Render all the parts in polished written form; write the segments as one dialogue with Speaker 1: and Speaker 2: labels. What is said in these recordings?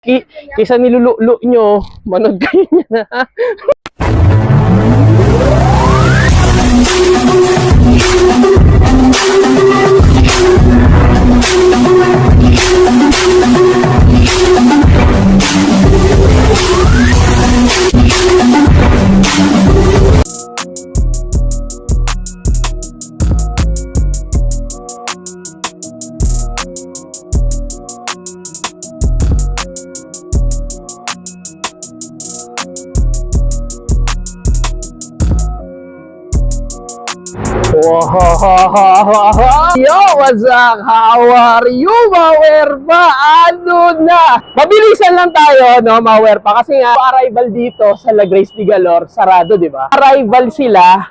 Speaker 1: Kaysa nilululo nyo, manood kayo niya na. Yo, what's up? How are you, Mawerpa? Ano na? Mabilisan lang tayo, no, Mawerpa? Kasi nga, arrival dito sa La Grace de Galor, sarado, di ba? Arrival sila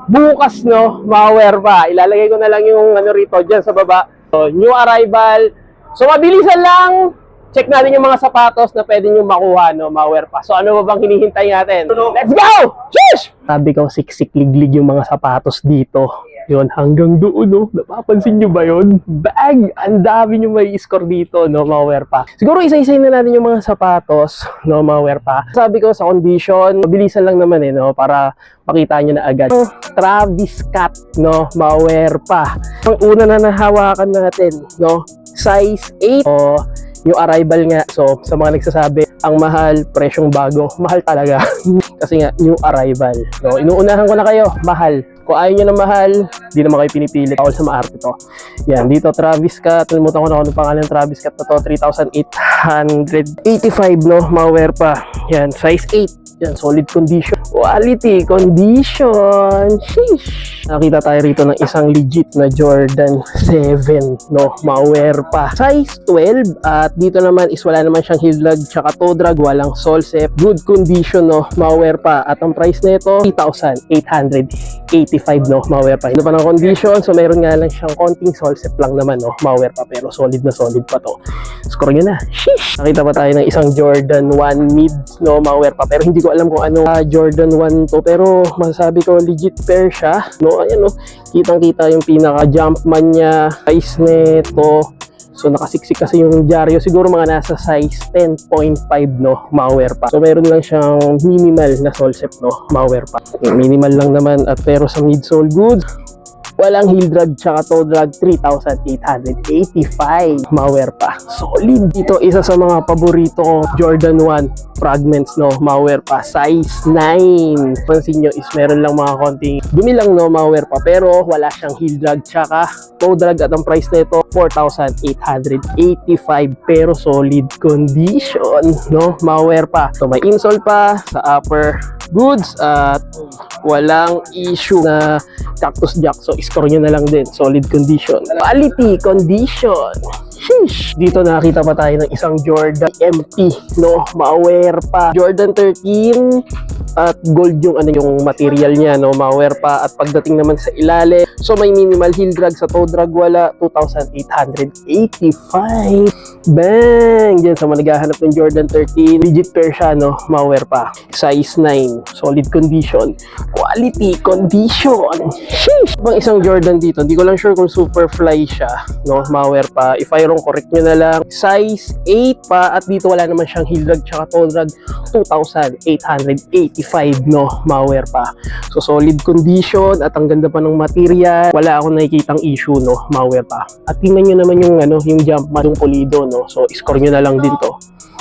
Speaker 1: bukas, no, Mawerpa. Ilalagay ko na lang yung ano rito dyan sa baba. So, new arrival. So, mabilisan lang. Check natin yung mga sapatos na pwede nyo makuha, no, Mawerpa. So, ano ba bang hinihintay natin? Let's go! Shush! Sabi ko, siksik-liglig yung mga sapatos dito. Yun, hanggang doon, no? Napapansin nyo ba yun? Bag! Ang dami nyo may score dito, no, Mawerpa. Siguro isa-isay na natin yung mga sapatos, no, Mawerpa. Sabi ko, sa condition, mabilisan lang naman, eh, no? Para makita nyo na agad. Travis Scott, no, Mawerpa. Ang una na nahawakan natin, no? Size 8. O, yung arrival nga. So, sa mga nagsasabi, ang mahal, presyong bago. Mahal talaga. Kasi nga, new arrival. So, inuunahan ko na kayo. Mahal. Kung ayaw nyo na mahal, di naman kayo pinipilit. Ako sa maarte to. Yan, dito Travis Scott. Talimutan ko na kung pangalan ng Travis Scott na to. 3,885, no? Mawerpa. Yan, size 8. Yan, solid condition. Quality condition. Sheesh. Nakita tayo rito ng isang legit na Jordan 7, no? Mawerpa. Size 12. At dito naman is wala naman siyang heel drag tsaka toe drag. Walang sole set. Good condition, no? Mawerpa. At ang price nito 3,885, no? Mawerpa. Ito pa ng condition. So, meron nga lang siyang konting sole set lang naman, no? Mawerpa. Pero solid na solid pa to. Score nyo na. Sheesh. Nakita pa tayo ng isang Jordan 1 mid, no? Mawerpa. Pero hindi ko alam kung ano Jordan 1 to. Pero masasabi ko legit pair siya, no? Ayan, no? Kitang-kita yung pinaka-jumpman niya. Size nito. So, nakasiksik kasi yung dyaryo. Siguro mga nasa size 10.5, no? Mawerpa. So, meron lang siyang minimal na sole set, no? Mawerpa. Minimal lang naman. At pero sa midsole goods, walang heel drag tsaka toe drag. 3,885. Mawerpa. Solid. Dito, isa sa mga paborito ko, Jordan 1 fragments, no? Mawerpa. Size 9. Pansin nyo is meron lang mga konting dumi lang, no? Mawerpa. Pero wala siyang heel drag tsaka toe drag. At ang price nito 4,885. Pero solid condition, no? Mawerpa. So, may insole pa sa upper goods at walang issue na cactus jack. So, score nyo na lang din. Solid condition. Quality condition. Sheesh. Dito nakita pa tayo ng isang Jordan MP, no? Mawerpa. Jordan 13 at gold yung ano yung material niya, no? Mawerpa. At pagdating naman sa ilalim, so may minimal heel drag, sa toe drag wala. 2,885. Bang! Diyan sa mga naghahanap ng Jordan 13, legit pair siya, no? Mawerpa. Size 9. Solid condition. Quality condition. Sheesh! Bang isang Jordan dito, hindi ko lang sure kung super fly siya, no? Mawerpa. If I wrong, correct nyo na lang. Size 8 pa at dito wala naman siyang heel drag tsaka toe drag. 2,885, no? Mawerpa. So, solid condition at ang ganda pa ng material. Wala akong nakikitang issue, no? Mawerpa. At tingnan nyo naman yung ano, yung Jumpman, yung pulido, no? So, score nyo na lang din to.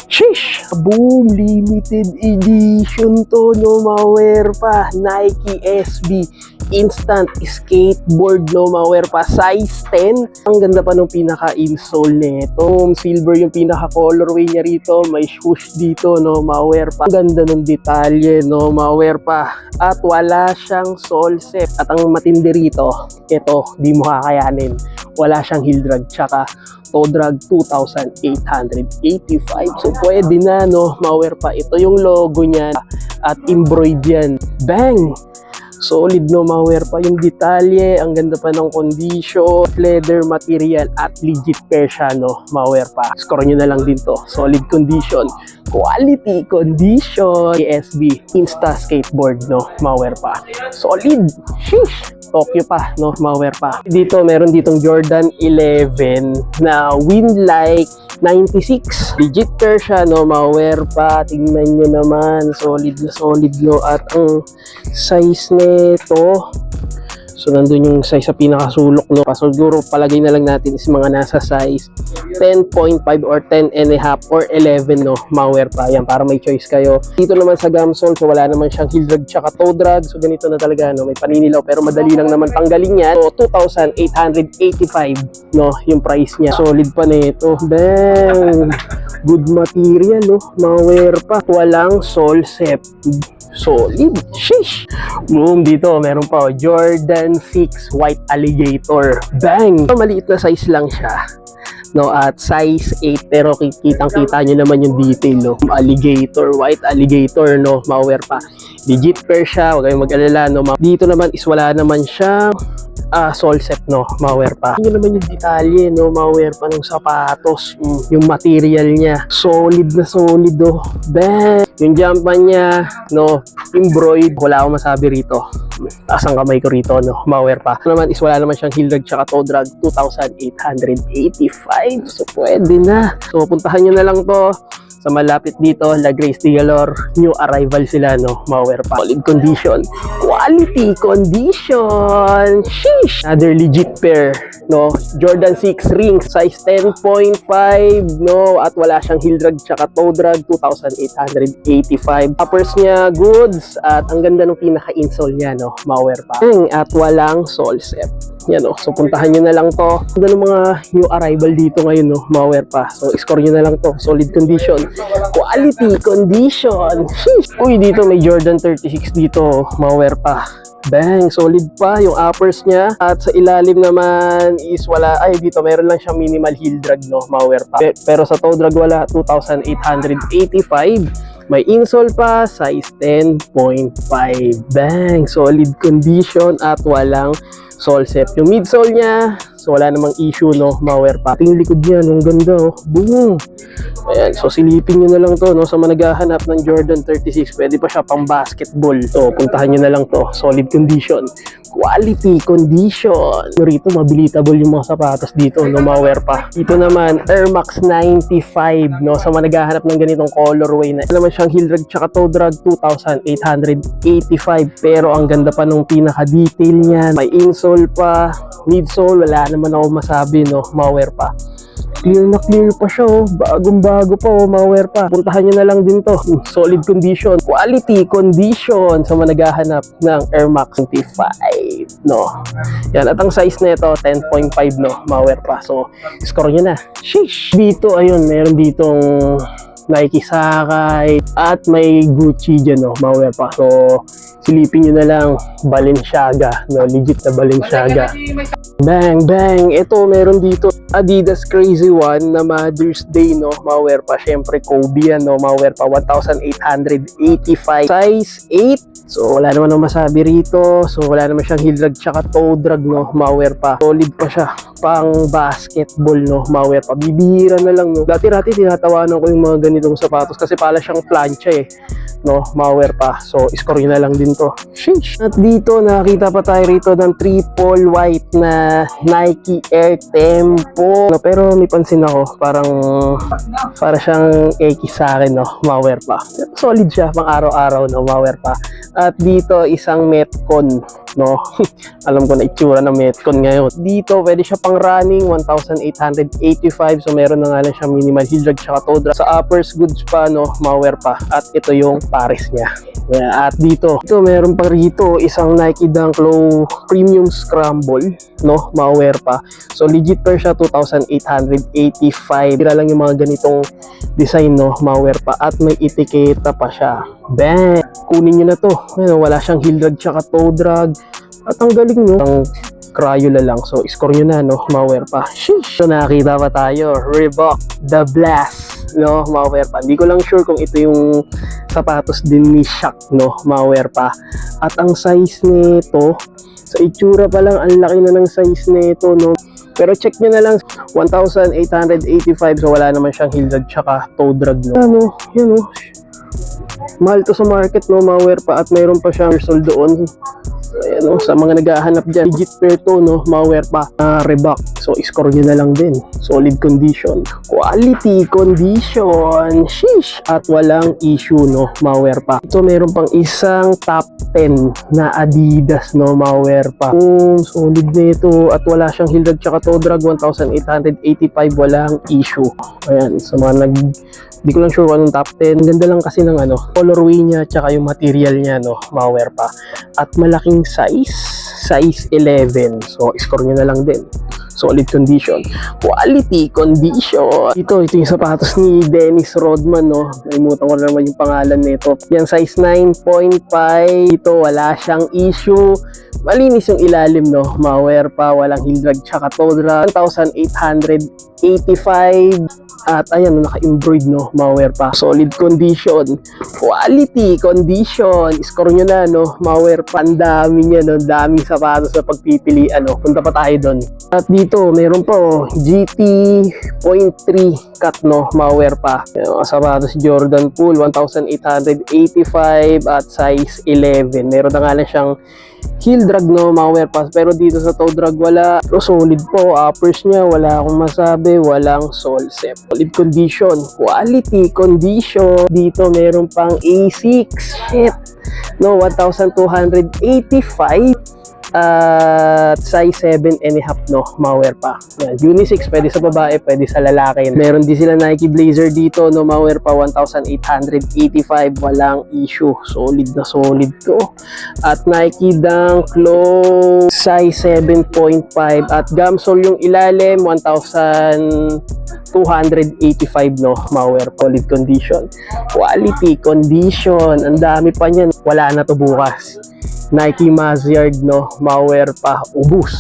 Speaker 1: Sheesh! Boom! Limited edition to, no? Mawerpa. Nike SB Instant Skateboard, no? Mawerpa. Size 10. Ang ganda pa nung pinaka-insole nito. Silver yung pinaka-colorway niya rito. May swoosh dito, no? Mawerpa. Ang ganda ng detalye, no? Mawerpa. At wala siyang sole set. At ang matindi rito, ito, di mo kakayanin. Wala siyang heel drag tsaka toe drag. 2,885. So, pwede na, no? Mawerpa. Ito yung logo niya at embroidered yan. Bang! Solid no, malware pa. Yung detalye, ang ganda pa ng condition, leather material at legit pair siya no, malware pa. Score nyo na lang din to. Solid condition, quality condition. ASB Insta Skateboard no, malware pa. Solid. Sheesh. Tokyo pa, no? Malware pa. Dito, meron ditong Jordan 11 na Winlike 96. Legit pair siya, no? Malware pa. Tingnan nyo naman. Solid na solid, no? At ang size nito, so nandun yung size sa pinakasulok, no? So, siguro palagay na lang natin is mga nasa size 10.5 or 10 and a half or 11, no? Malware pa. Yan, para may choice kayo. Dito naman sa Gamsol, so wala naman siyang heel drag tsaka toe drag. So ganito na talaga, no? May paninilaw pero madali lang naman tanggalin yan. So 2,885, no? Yung price niya. Solid pa nito. Bang! Good material, no? Malware pa. Walang sole sep. Solid. Sheesh. Boom. Dito, meron pa. Jordan 6 White Alligator. Bang! So, maliit na size lang siya. No, at size 8 pero kitang-kita nyo naman yung detail, no? Alligator, white alligator, no? Malware pa. Legit pair siya, huwag kayong mag-alala, no? Dito naman is wala naman siya sole set, no? Malware pa. Yun naman yung detalye, no? Malware pa ng sapatos, yung material niya. Solid na solid, oh. Bang! Yung jumpan niya, no? Embroid, wala akong masabi rito. Taas ang kamay ko rito, no? Malware pa. Ito naman is wala naman siyang heel drag tsaka toe drag, 2,885. So, pwede na. So, puntahan nyo na lang to sa malapit dito, La Grace de Galor. New arrival sila, no? Malware pa. Solid condition. Quality condition. Sheesh! Another legit pair, no? Jordan 6 rings, size 10.5, no? At wala siyang heel drag tsaka toe drag, 2,885. Uppers niya, goods. At ang ganda ng pinaka-insole niya, no? Malware pa. At walang sole set. Yan, no? So, puntahan nyo na lang to. Ganda ng mga new arrival dito ngayon, no? Malware pa. So, score nyo na lang to. Solid condition. Quality condition. Sheesh. Uy, dito may Jordan 36 dito. Malware pa. Bang, solid pa yung uppers niya. At sa ilalim naman is wala, ay dito meron lang siyang minimal heel drag, no? Malware pa. Pero sa toe drag wala, 2,885. May insole pa, size 10.5. Bang, solid condition at walang sole set. Yung midsole niya, so wala namang issue, no? Malware pa. Yung likod niya, ang ganda, oh. Boom! Ayan, so silipin nyo na lang to, no? Sa mga naghahanap ng Jordan 36, pwede pa siya pang basketball. So, puntahan nyo na lang to. Solid condition. Quality condition. Rito, mabilitable yung mga sapatos dito, no? Malware pa. Dito naman, Air Max 95, no? Sa mga naghahanap ng ganitong colorway na. Naman siyang heel drag tsaka toe drag, 2,885. Pero ang ganda pa nung pinaka-detail niya. May insole pa, midsole, wala naman ako masabi, no? Malware pa. Clear na clear pa siya, oh. Bagong-bago pa, oh. Malware pa. Puntahan nyo na lang din to. Solid condition. Quality condition sa mga naghahanap ng Air Max 95, no? Yan. At ang size na ito, 10.5, no? Malware pa. So, score nyo na. Sheesh! Dito, ayun, meron ditong Nike Sakay at may Gucci dyan, no? Malware pa. So, silipin nyo na lang, Balenciaga, no? Legit na Balenciaga. Bang, bang! Ito, meron dito Adidas Crazy One na Mother's Day, no? Malware pa. Syempre, Kobe yan, no? Malware pa. 1,885. Size 8. So, wala naman ang masabi rito. So, wala naman siyang heel drag tsaka toe drag, no? Malware pa. Solid pa siya. Pang basketball, no? Malware pa. Bibihira na lang, no? Dati-rati, tinatawanan ko yung mga ganitong sapatos kasi pala siyang plancha, eh. No? Malware pa. So, score nyo na lang din to. Sheesh! At dito, nakita pa tayo rito ng triple white na Nike Air Tempo. No, pero may pansin ako, para siyang eki sa akin, no? Malware pa. Solid siya, pang araw-araw, no? Malware pa. At dito, isang Metcon, no? Alam ko na itsura ng Metcon ngayon. Dito, pwede siya pang running, 1,885. So, meron na nga lang siya minimal heel drag tsaka toe drag. Sa uppers, goods pa, no? Malware pa. At ito yung Paris niya. Yeah, at dito, meron pa rito isang Nike Dunk Low Premium Scramble, no? Malware pa. So, legit pair siya, 2,885. Tira lang yung mga ganitong design, no? Malware pa. At may etiketa pa siya. Bang! Kunin nyo na to. Ayun, wala siyang heel drag tsaka toe drag. At ang galing, no? Ang Crayola lang. So, score nyo na, no? Malware pa. Sheesh! So, nakakita pa tayo. Reebok The Blast. no, malware pa. Hindi ko lang sure kung ito yung sapatos din ni Shaq, no, malware pa. At ang size nito, sa itsura pa lang, ang laki na ng size nito, no. Pero check nyo na lang, 1,885, so wala naman siyang heel drag tsaka toe drag, no. Ano, yun, no. Mahal to sa market, no, malware pa, at mayroon pa siyang resole doon. Ayan, no, sa mga naghahanap dyan, legit pair to, no, malware pa, Reebok. So score nyo na lang din, solid condition, quality condition, sheesh, at walang issue, no, malware pa. Ito meron pang isang top 10 na Adidas, no, malware pa. Solid na ito, at wala siyang heel drag tsaka toe drag, 1,885, walang issue. Ayan, sa mga di ko lang sure kung anong top 10. Ganda lang kasi ng colorway niya tsaka yung material niya, no, malware pa. At malaking size 11. So score nyo na lang din. Solid condition, quality condition. Ito yung sapatos ni Dennis Rodman, no. Nalimutan ko na naman yung pangalan nito. Yan, size 9.5. Ito wala siyang issue. Malinis yung ilalim, no, malware pa, walang heel drag tsaka toe drag. 1,885. At ayan, naka-embroid, no, malware pa. Solid condition, quality condition. Score nyo na, no, malware pa. Ang dami niya, no, daming sapatos na pagpipilian, no. Punta pa tayo doon. At dito, meron pa, GT.3 cut, no, malware pa. Yung mga sapatos Jordan Pool, 1,885 at size 11. Meron na nga lang siyang heel drag, no, malware pa. Pero dito sa toe drag wala. Pero solid po, uppers niya, wala akong masabi, walang sole set. Solid condition, quality condition. Dito meron pang A6, shit, no, 1,285 at size 7.5, no, malware pa. Yan, unisex, pwede sa babae, pwede sa lalaki. Meron din sila Nike Blazer dito, no, malware pa, 1,885, walang issue. Solid na solid to. At Nike Dunk Low, size 7.5, at Gamsol yung ilalim, 1,285, no, malware, solid condition, quality condition. Ang dami pa niyan, wala na to bukas. Nike Mazyard, no, malware pa, ubus,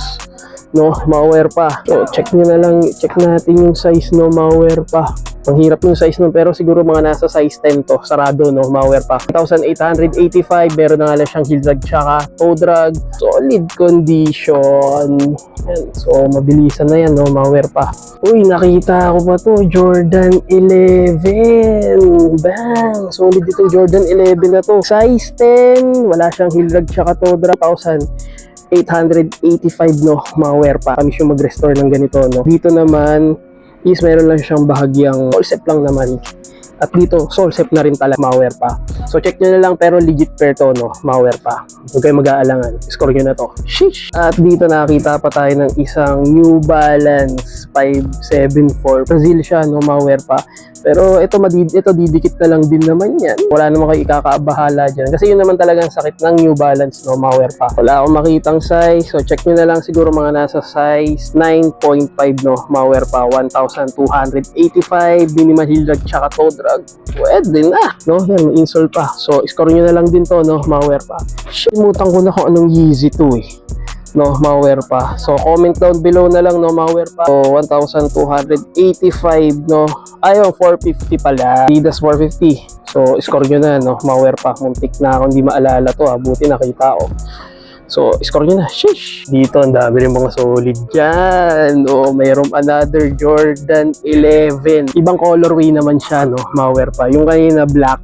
Speaker 1: no, malware pa. So check nyo na lang, check natin yung size, no, malware pa. Ang hirap yung size, no, pero siguro mga nasa size 10 to, sarado, no, malware pa. 1,885, meron na nga lang siyang heel drag tsaka toe drag, solid condition. Yan. So mabilisan na yan, no, malware pa. Uy, nakita ko pa to, Jordan 11. Bang! Solid itong Jordan 11 na to. Size 10, wala siyang heel drag tsaka toe drag, 1,885, no, malware pa. Kami siya mag-restore ng ganito, no. Dito naman is meron lang siyang bahagyang solsep lang naman. At dito, solsep na rin talaga, malware pa. So check nyo na lang, pero legit pair to, no, malware pa. Huwag kayo mag-aalangan, score nyo na to. Sheesh! At dito nakita pa tayo ng isang New Balance 574. Brazil siya, no, malware pa. Pero ito didikit na lang din naman yan. Wala naman kayo ikakaabahala dyan. Kasi yun naman talagang sakit ng New Balance, no, malware pa. Wala akong makitang size. So check nyo na lang, siguro mga nasa size 9.5, no, malware pa. 1,285, minimal heel drag tsaka toe drag. Pwede na, no? Yan, may insole pa. So score nyo na lang din to, no, malware pa. Limutan ko na kung anong Yeezy to, eh, no, malware pa. So comment down below na lang, no, malware pa. So 1,285, no, ayun, 450 pala, Adidas 450. So score nyo na, no, malware pa. Muntik na ako hindi maalala to, buti nakita ko. So score nyo na. Sheesh! Dito ang dami rin mga solid dyan. O mayroong another Jordan 11. Ibang colorway naman siya, no, malware pa. Yung kanina black,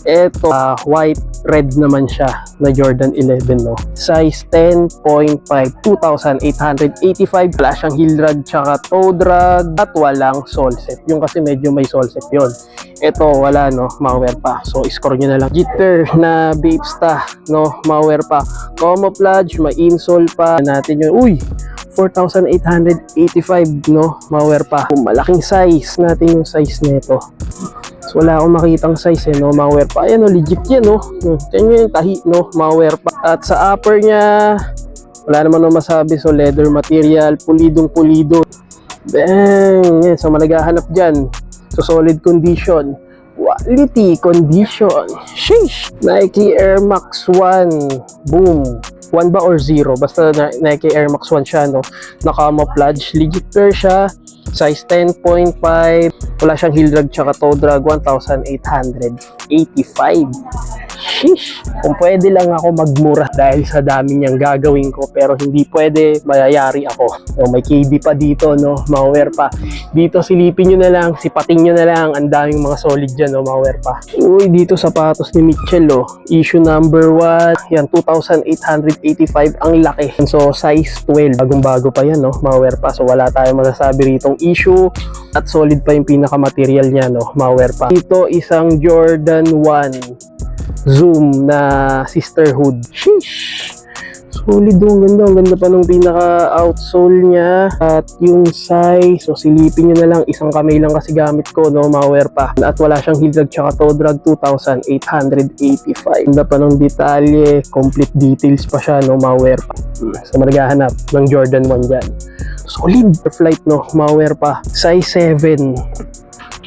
Speaker 1: eto white red naman siya na Jordan 11, no. Size 10.5, 2,885. Wala siyang heel drag tsaka toe drag at walang sole set. Yung kasi medyo may sole set yun. Ito wala, no, malware pa. So score nyo na lang. Jitter na Bapesta, no, malware pa. Camouflage, may insole pa natin yun. Uy, 4,885, no, malware pa. Kung malaking size natin yung size nito. So wala akong makitang size, no, malware pa. Ayan, no, legit yan, no. Yan yung tahi, no, malware pa. At sa upper niya, wala naman no masabi. So leather material, pulidong pulido. Bang! Yan, so malagahanap dyan. So solid condition, quality condition. Sheesh! Nike Air Max 1, boom. 1 ba or 0? Basta Nike Air Max 1 siya, no? Naka-camouflage. Legit pair siya. Size 10.5. Wala siyang heel drag tsaka toe drag. 1,885. Sheesh! Kung pwede lang ako magmura dahil sa dami niyang gagawin ko, pero hindi pwede, mayayari ako. So, may KD pa dito, no? Mga pa. Dito silipin nyo na lang, sipatin nyo na lang. Ang daming mga solid dyan, no? Mga pa. Uy, dito sapatos ni Mitchell, oh. Issue number 1. Yan, 2,885. Ang laki. So, size 12. Bagong-bago pa yan, no? Mga pa. So, wala tayong masasabi ritong issue. At solid pa yung pinaka-material niya, no? Mga pa. Dito, isang Jordan 1 Zoom na sisterhood. Sheesh! Solid, ang ganda pa ng pinaka-outsole niya. At yung size, so silipin nyo na lang, isang kamay lang kasi gamit ko, no, mga pa. At wala siyang heel drag tsaka toe drag, 2,885. Ganda pa ng detalye, complete details pa siya, no, mga pa. So maghahanap ng Jordan 1 dyan. Solid flight, no, mga pa. Size 7.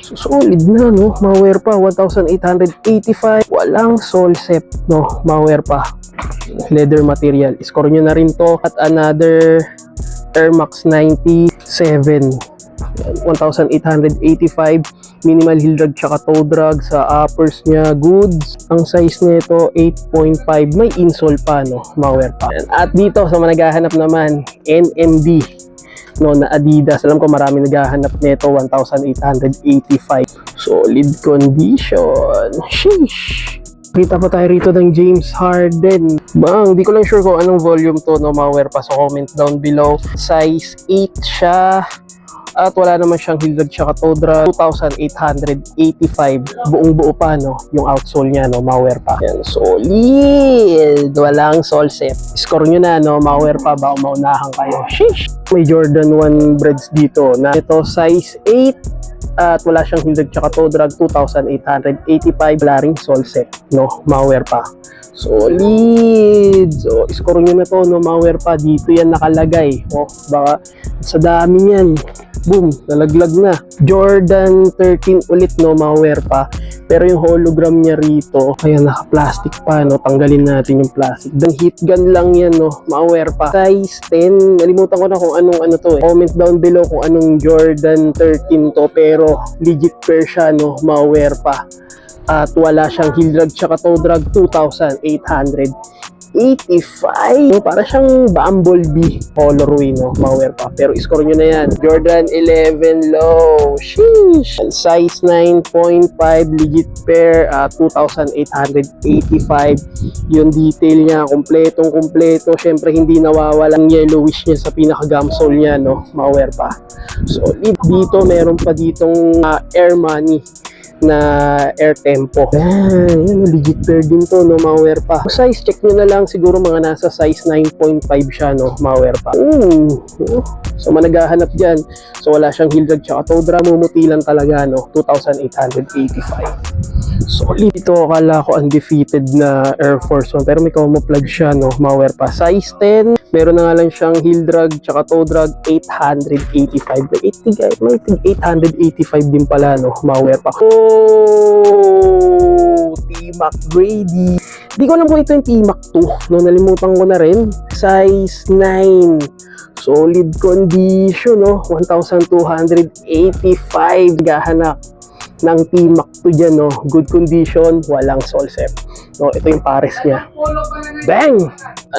Speaker 1: So, solid na, no? Mga pa, 1,885. Walang sole set, no? Mga pa. Leather material. Score nyo na rin to. At another Air Max 97. 1,885. Minimal heel drag tsaka toe drag sa uppers niya. Goods. Ang size nito 8.5. May insole pa, no? Mga pa. At dito, sa managahanap naman, NMD. No, na Adidas. Alam ko marami naghahanap nito, 1,885. Solid condition. Sheesh! Kita pa tayo rito ng James Harden. Bang, di ko lang sure kung anong volume to, no, mga pa. So comment down below. Size 8 siya. At wala naman siyang heel drag tsaka toe drag. 2,885. Buong buo pa, no, yung outsole niya, no, mga pa. Yan, solid. Walang sole set. Score nyo na, no, mga pa. Baka maunahan kayo. Sheesh! May Jordan 1 breads dito na ito size 8 at wala siyang heel drag tsaka toe drag, 2,885. Wala ring sole set, no, mga pa. Solid. So score nyo na to, no, mga pa. Dito yan nakalagay. Oh, baka sa dami niyan, boom, nalaglag na. Jordan 13 ulit, no, mga pa. Pero yung hologram niya rito, kaya naka-plastic pa, no. Tanggalin natin yung plastic. Dan heat gun lang yan, no, mga pa. Size 10. Nalimutan ko na kung anong ano to, eh. Comment down below kung anong Jordan 13 to, pero legit pair siya, no, mga pa. At wala siyang heel drag tsaka toe drag, 2,885. No, para siyang Bumblebee colorway, no, mga pa. Pero score nyo na yan. Jordan 11 low. Sheesh! Size 9.5, legit pair, 2,885. Yung detail niya, kompletong kompleto. Syempre hindi nawawala ang yellowish niya sa pinaka-gamsole niya, no, mga pa. So dito meron pa ditong Air Money na Air Tempo. Yan, legit pair din to, no, mga pa. Size check nyo na lang, siguro mga nasa size 9.5 siya, no, mga pa. So managahanap dyan. So wala siyang heel drag tsaka toe drag, mumutilan talaga, no, 2,885. Solid ito, akala ko undefeated na Air Force 1, pero may camouflage siya, no, mga pa. Size 10, meron na nga lang siyang heel drag tsaka toe drag, 885. May 885 din pala, no, mga pa. T-Mac Brady. Di ko alam kung ito yung T-Mac 2, no, nalimutan ko na rin. Size 9. Solid condition, no, 1,285. Gahanap ng T-Mac 2 dyan, no, good condition, walang sole set. No, ito yung pares niya. Bang!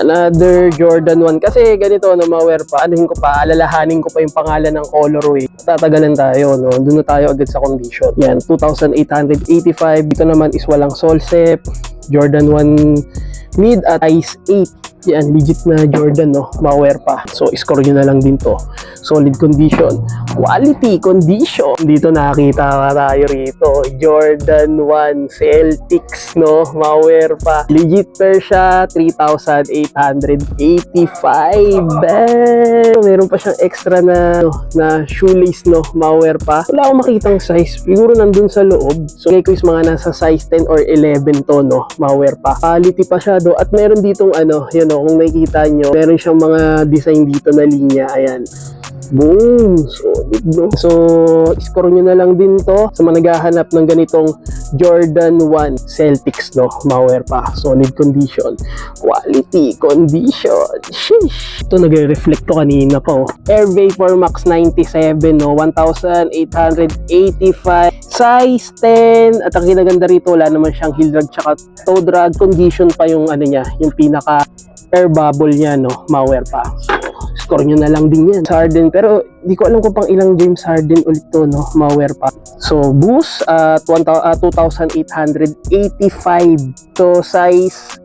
Speaker 1: Another Jordan 1. Kasi ganito, no, mga pa, anuhin ko pa, alalahanin ko pa yung pangalan ng colorway. Tatagalan tayo, no, doon na tayo agad sa condition. Yan, 2,885. Dito naman is walang sole set. Jordan 1 mid at size 8. Yan, legit na Jordan, no, mga pa. So score nyo na lang din to. Solid condition, quality condition. Dito nakita tayo rito, Jordan 1 Celtics, no, mga pa. Legit pair siya, 3,885. Meron pa siyang extra na, no, na shoelace, no, mga pa. Wala akong makitang size, siguro nandun sa loob. So kaya ko is mga nasa size 10 or 11 to, no, mga pa. Quality pa siya, do. At meron ditong ano, yun, no, kung nakikita nyo, meron siyang mga design dito na linya, ayan. Boom! Solid, no? So, score nyo na lang din to sa mga naghahanap ng ganitong Jordan 1 Celtics, no? Malware pa. Solid condition. Quality condition. Sheesh! Ito, nagre-reflect to kanina pa, oh. Air Vapor Max 97, no? 1,885. Size 10. At ang kinaganda rito, wala naman siyang heel drag tsaka toe drag. Condition pa yung ano niya, yung pinaka air bubble niya, no? Malware pa. Score nyo na lang din yan. Harden, pero di ko alam kung pang ilang James Harden ulit to, no? Malware pa. So, boost at 2,885. So, size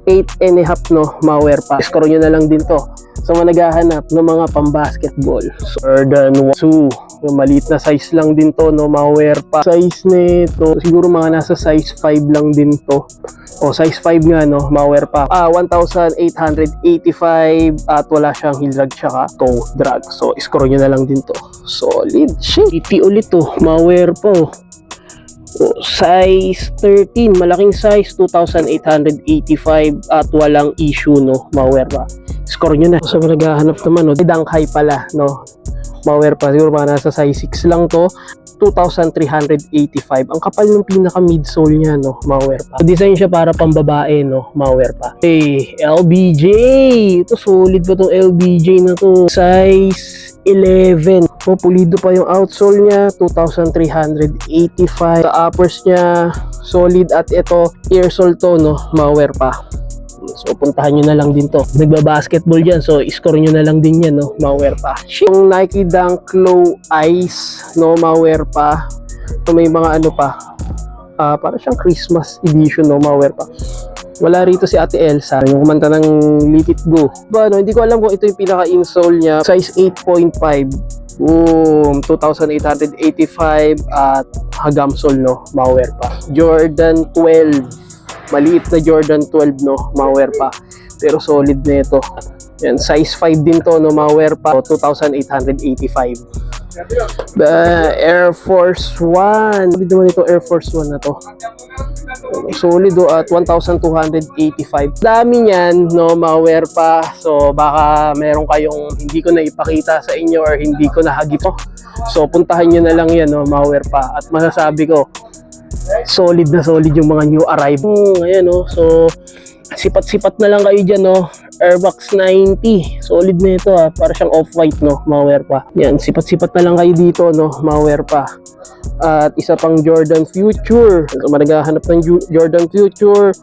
Speaker 1: 8.5, no? Malware pa. Score nyo na lang din to. So, naghahanap ng mga pang-basketball. So, Jordan 2. Yung maliit na size lang din to, no? Malware pa. Size nito, siguro mga nasa size 5 lang din to. O, size 5 nga, no? Malware pa. 1,885 at wala siyang heel drag tsaka toe drag. So, score nyo na lang din to. Solid. Shit. 80 ulit to. Malware po. Size 13. Malaking size. 2,885 at walang issue, no? Malware pa. Score nyo na. So, naghahanap naman, no? Dunk high pala, no? Malware pa. Siguro mga nasa size 6 lang to. 2,385. Ang kapal ng pinaka midsole niya, no? Malware pa. So, design siya para pambabae, no? Malware pa. Okay, LBJ. Ito, solid pa tong LBJ na to. Size 11. Oh, pulido pa yung outsole niya. 2,385. Sa uppers niya, solid. At ito, ear sole to, no? Malware pa. So, puntahan nyo na lang din to. Nagba-basketball dyan. So, score nyo na lang din yan, no? Malware pa. Yung Nike Dunk Low Ice, no? Malware pa. So, may mga ano pa. Para siyang Christmas edition, no? Malware pa. Wala rito si Ate Elsa. Yung kumanta ng Let It Go. No, hindi ko alam kung ito yung pinaka-insole niya. Size 8.5. Boom! 2,885 at hagam sole, no? Malware pa. Jordan 12. Maliit na Jordan 12, no? Malware pa. Pero solid na ito. Yan, size 5 din to, no? Malware pa. 2,885. The Air Force 1. Solid naman ito, Air Force 1 na to. Solid, at 1,285. Dami niyan, no? Malware pa. So, baka meron kayong hindi ko na ipakita sa inyo or hindi ko nahagip. So, puntahan nyo na lang yan, no? Malware pa. At masasabi ko, solid na solid yung mga new arrive. Ayan, no? So, sipat-sipat na lang kayo dyan, no? Airbox 90. Solid na ito, ha? Para siyang off-white, no? Malware pa. Yan, sipat-sipat na lang kayo dito, no? Malware pa. At isa pang Jordan Future. So, naghahanap ng Jordan Future.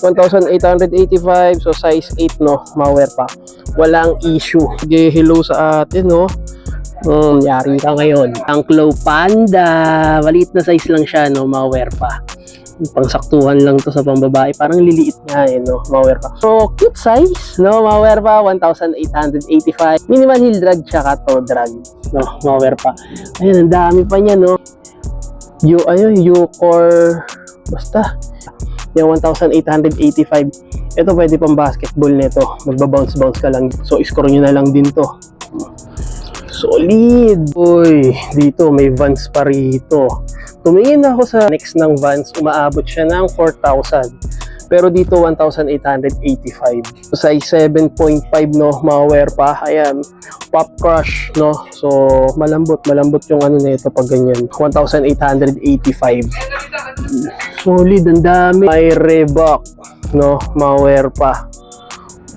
Speaker 1: 1,885. So, size 8, no? Malware pa. Walang issue. Sige, hello sa atin, no? Yari ka ngayon. Ang Claw Panda. Maliit na size lang siya, no? Malware pa. Pangsaktuhan lang to sa pambabae. Parang liliit nga, no? Malware pa. So, cute size, no? Malware pa. 1,885. Minimal heel drag tsaka toe drag, no? Malware pa. Ayun, ang dami pa niya, no? U-Core. Basta. Yung 1,885. Ito pwede pang basketball nito. Magbabounce-bounce ka lang. So, score nyo na lang din to. Solid! Uy, dito may Vans pa rito. Tumingin ako sa next ng Vans, umaabot siya ng 4,000. Pero dito 1,885. Size 7.5, no? Malware pa. Ayan, Pop Crush, no? So, malambot yung ano nito pag ganyan. 1,885. Solid, ang dami. May Reebok, no? Malware pa.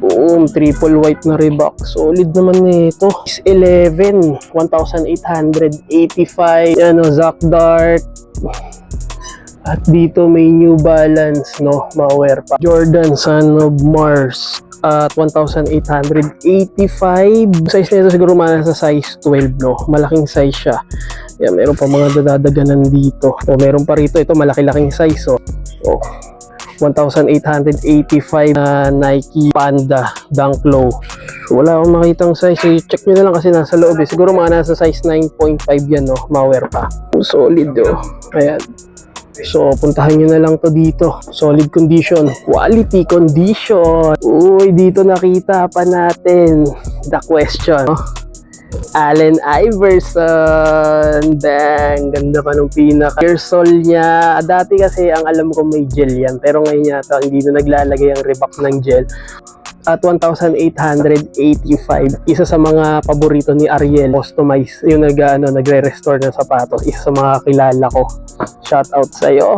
Speaker 1: Boom, triple white na Reebok. Solid naman nito. 11, 1,885. Ano, Zach Dart. At dito may New Balance, no? Malware pa. Jordan Son of Mars. At 1,885. Size nito siguro sa size 12, no? Malaking size siya. Yan, meron pa mga dadaganan dito. O, meron pa rito. Ito, malaki-laking size, oh. 1,885 na Nike Panda Dunk Low. So, wala akong makitang size. So, check nyo na lang kasi nasa loob. Siguro mga nasa size 9.5 yan, no? Malware pa. Solid, oh. Ayan. So, puntahan nyo na lang to dito. Solid condition. Quality condition. Uy, dito nakita pa natin the question. Allen Iverson. Dang, ganda pa nung pinaka ear sole niya. Dati kasi ang alam ko may gel yan, pero ngayon yata hindi na naglalagay ang Reebok ng gel. at 1,885. Isa sa mga paborito ni Ariel, customize, yung nagre-restore ng sapatos. Isa sa mga kilala ko. Shout out sa iyo.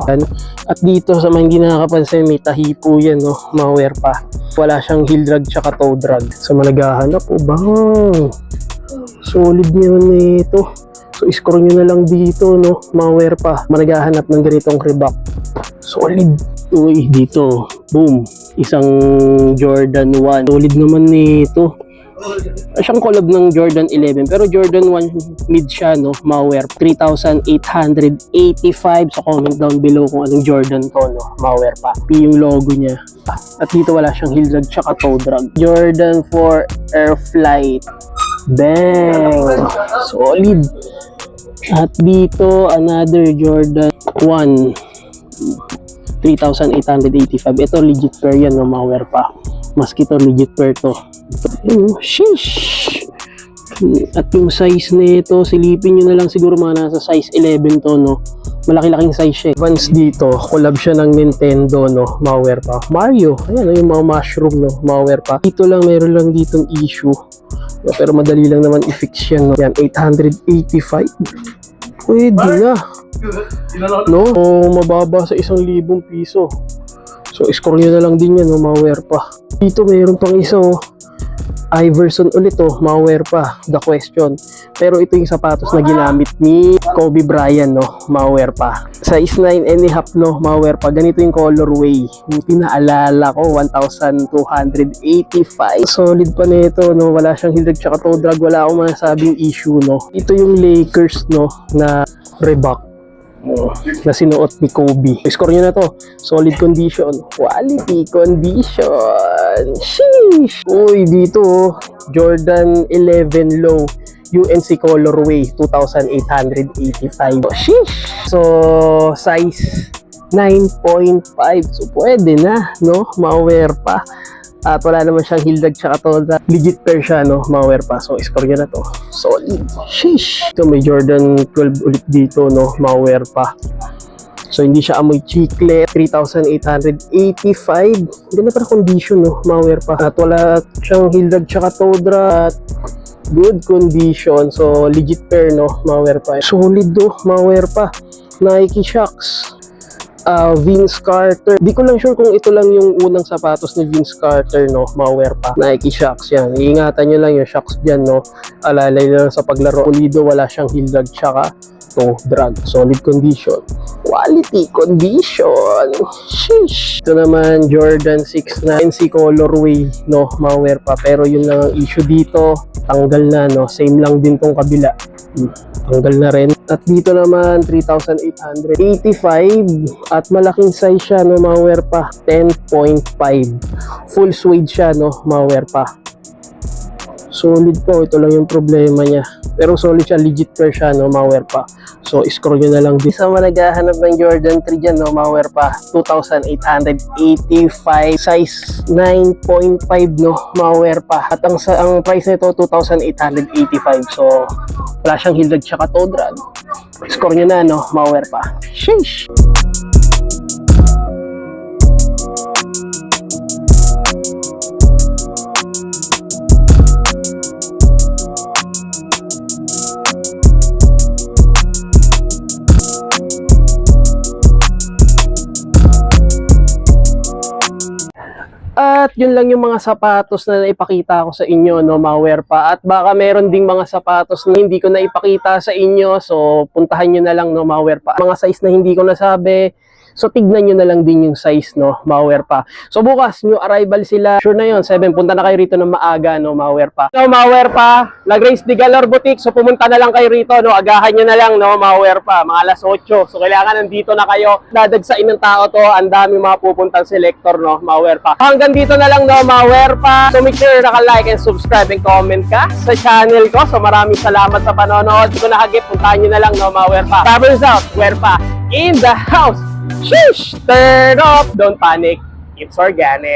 Speaker 1: At dito sa mga hindi nakakapansin, may tahipo yan, no? Mawer pa. Wala siyang heel drag tsaka toe drag. So managahanap, bang solid naman nito. So screw nyo na lang dito, no? Mawer pa. Managahanap ng ganitong Reebok. Solid. Uy, dito. Boom. Isang Jordan 1. Solid naman nito. Siyang collab ng Jordan 11. Pero Jordan 1 mid siya, no? Mawer. 3,885. So comment down below kung anong Jordan to, no? Mawer pa. P yung logo niya. At dito wala siyang heel drag tsaka toe drag. Jordan 4 Air Flight. Bang! Solid. At dito, another Jordan 1. 3,885. Ito, legit pair yan, no? Mawer pa. Maski to, legit pair to. Sheesh! At yung size nito, silipin nyo na lang siguro mga nasa size 11 to, no? Malaki-laking size siya. Once dito, collab siya ng Nintendo, no? Mawer pa. Mario. Ayan, yung mga mushroom, no? Mawer pa. Dito lang, meron lang ditong issue. Pero madali lang naman i-fix yan, no? Yan, 885. Pwede na. No? O mababa sa 1,000 piso. So, score nyo na lang din yan, no? Mawer pa. Dito, mayroon pang isa, oh. Iverson ulit, oh. Mawer pa. The question. Pero ito yung sapatos na ginamit ni Kobe Bryant, no? Mawer pa. Size 9.5, no? Mawer pa. Ganito yung colorway. Yung pinaalala ko, 1,285. Solid pa nito, no? Wala siyang heel drag tsaka toe drag. Wala akong masabing issue, no? Ito yung Lakers, no? Na Reebok na sinuot ni Kobe. Score nyo na to. Solid condition. Quality condition. Sheesh! Uy, dito, Jordan 11 Low. UNC colorway. 2,885. Sheesh! So, size 9.5. So, pwede na, no? Mawer pa. At wala naman siyang heel drag tsaka toe drag. Legit pair siya, no? Mawer pa. So, score nyo na to. Solid. Sheesh! Ito, may Jordan 12 ulit dito, no? Mawer pa. So, hindi siya amoy chicle. 3,885. Ganda pa na condition, no? Mawer pa. At wala siyang heel drag tsaka toe drag. Good condition. So, legit pair, no? Mawer pa. Solid, do. Mawer pa. Nike Shox. Vince Carter. Di ko lang sure kung ito lang yung unang sapatos ni Vince Carter, no? Mawer pa. Nike Shox yan. Iingatan nyo lang yung Shox dyan, no? Alalay lang sa paglaro. Pulido, wala siyang heel drag tsaka toe drag. Solid condition. Quality condition. Sheesh! Ito naman, Jordan 6 na NC colorway, no? Mawer pa. Pero yun lang ang issue dito. Tanggal na, no? Same lang din tong kabila. Tanggal na rin. At dito naman 3,885 at malaking size siya, no? Mawer pa. 10.5. Full suede siya, no? Mawer pa. Solid po. Ito lang yung problema niya. Pero solid siya. Legit pair siya, no? Mawer pa. So, score nyo na lang. Di sa managahanap ng Jordan 3 dyan, no? Mawer pa. 2,885. Size 9.5, no? Mawer pa. At ang price nito, 2,885. So, wala siyang heel drag tsaka toe drag. Score nyo na, no? Mawer pa. Sheesh! At yun lang yung mga sapatos na naipakita ko sa inyo, no? Mawer pa. At baka meron ding mga sapatos na hindi ko naipakita sa inyo. So, puntahan nyo na lang, no? Mawer pa. Mga size na hindi ko nasabi. So, tignan nyo na lang din yung size, no? Mawer pa. So, bukas, new arrival sila. Sure na yun, 7. Punta na kayo rito ng maaga, no? Mawer pa. So, Mawer pa. La Grace de Galor Boutique. So, pumunta na lang kayo rito, no? Agahan nyo na lang, no? Mawer pa. Mga alas 8. So, kailangan nandito na kayo. Dadagsain ng tao to. Ang dami mga pupuntang selector, no? Mawer pa. Hanggang dito na lang, no? Mawer pa. So, make sure naka-like and subscribe and comment ka sa channel ko. So, maraming salamat sa panonood. Hindi ko nakagip. Puntahan nyo na lang, no? Mawer pa. Travels out. Wear pa. In the house. Sheesh! Turn off! Don't panic. It's organic.